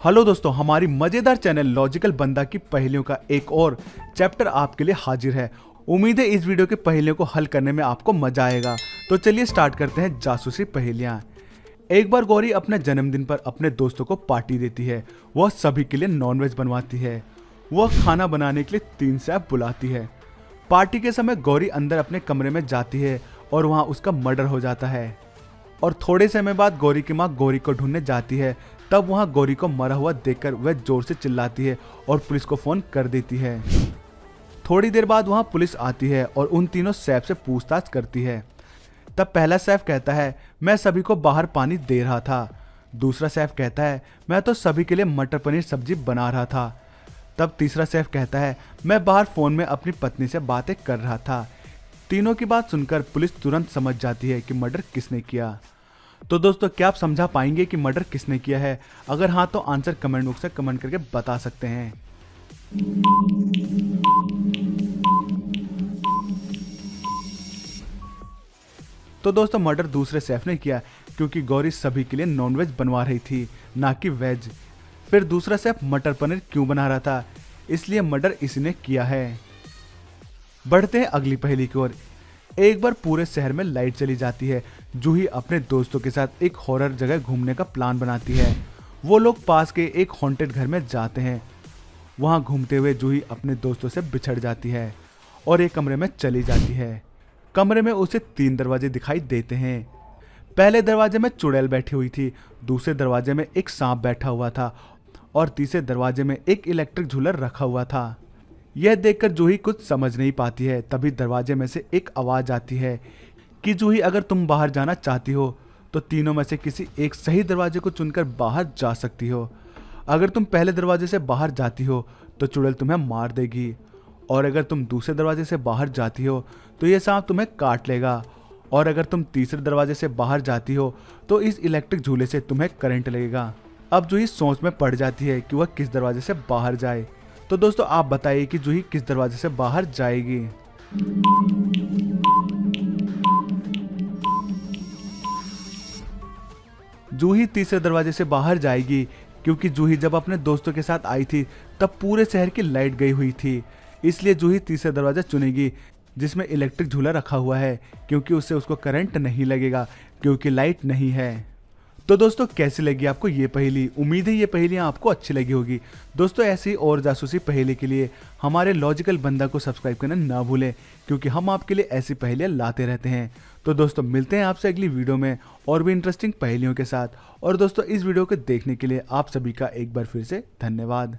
Hello दोस्तों, हमारी मजेदार चैनल लॉजिकल बंदा की पहेलियों का एक और चैप्टर आपके लिए हाजिर है। उम्मीद है इस वीडियो के पहेलियों को हल करने में आपको मजा आएगा। तो चलिए स्टार्ट करते हैं जासूसी पहेलियां। एक बार गौरी अपने जन्मदिन पर अपने दोस्तों को पार्टी देती है। वह सभी के लिए नॉनवेज बनवाती है। वह खाना बनाने के लिए 3 शेफ बुलाती है। पार्टी के समय गौरी अंदर अपने कमरे में जाती है और वहाँ उसका मर्डर हो जाता है। और थोड़े समय बाद गौरी की माँ गौरी को ढूंढने जाती है। तब वहाँ गौरी को मरा हुआ देखकर वह जोर से चिल्लाती है और पुलिस को फोन कर देती है। थोड़ी देर बाद वहाँ पुलिस आती है और उन तीनों शेफ से पूछताछ करती है। तब पहला शेफ कहता है, मैं सभी को बाहर पानी दे रहा था। दूसरा शेफ कहता है, मैं तो सभी के लिए मटर पनीर सब्जी बना रहा था। तब तीसरा शेफ कहता है, मैं बाहर फोन में अपनी पत्नी से बातें कर रहा था। तीनों की बात सुनकर पुलिस तुरंत समझ जाती है कि मर्डर किसने किया। तो दोस्तों, क्या आप समझा पाएंगे कि मर्डर किसने किया है? अगर हाँ तो आंसर कमेंट बॉक्स में कमेंट करके बता सकते हैं। तो दोस्तों, मर्डर दूसरे शेफ ने किया क्योंकि गौरी सभी के लिए नॉनवेज बनवा रही थी, ना कि वेज। फिर दूसरा शेफ मटर पनीर क्यों बना रहा था? इसलिए मर्डर इसने किया है। बढ़ते हैं अगली पहेली की ओर। एक बार पूरे शहर में लाइट चली जाती है। जूही अपने दोस्तों के साथ एक हॉरर जगह घूमने का प्लान बनाती है। वो लोग पास के एक हॉन्टेड घर में जाते हैं। वहां घूमते हुए जूही अपने दोस्तों से बिछड़ जाती है और एक कमरे में चली जाती है। कमरे में उसे 3 दरवाजे दिखाई देते हैं। पहले दरवाजे में चुड़ैल बैठी हुई थी, दूसरे दरवाजे में एक सांप बैठा हुआ था और तीसरे दरवाजे में एक इलेक्ट्रिक झूलर रखा हुआ था। यह देखकर जूही कुछ समझ नहीं पाती है। तभी दरवाजे में से एक आवाज आती है कि जूही, अगर तुम बाहर जाना चाहती हो तो तीनों में से किसी एक सही दरवाजे को चुनकर बाहर जा सकती हो। अगर तुम पहले दरवाजे से बाहर जाती हो तो चुड़ैल तुम्हें मार देगी, और अगर तुम दूसरे दरवाजे से बाहर जाती हो तो यह सांप तुम्हें काट लेगा, और अगर तुम तीसरे दरवाजे से बाहर जाती हो तो इस इलेक्ट्रिक झूले से तुम्हें करंट लगेगा। अब जूही सोच में पड़ जाती है कि वह किस दरवाजे से बाहर जाए। तो दोस्तों, आप बताइए कि जूही किस दरवाजे से बाहर जाएगी? जूही तीसरे दरवाजे से बाहर जाएगी क्योंकि जूही जब अपने दोस्तों के साथ आई थी तब पूरे शहर की लाइट गई हुई थी। इसलिए जूही तीसरा दरवाजा चुनेगी जिसमें इलेक्ट्रिक झूला रखा हुआ है, क्योंकि उससे उसको करंट नहीं लगेगा क्योंकि लाइट नहीं है। तो दोस्तों, कैसी लगी आपको ये पहेली? उम्मीद है ये पहेलियाँ आपको अच्छी लगी होगी। दोस्तों, ऐसी और जासूसी पहेली के लिए हमारे लॉजिकल बंदा को सब्सक्राइब करना ना भूलें, क्योंकि हम आपके लिए ऐसी पहेलियाँ लाते रहते हैं। तो दोस्तों, मिलते हैं आपसे अगली वीडियो में और भी इंटरेस्टिंग पहेलियों के साथ। और दोस्तों, इस वीडियो को देखने के लिए आप सभी का एक बार फिर से धन्यवाद।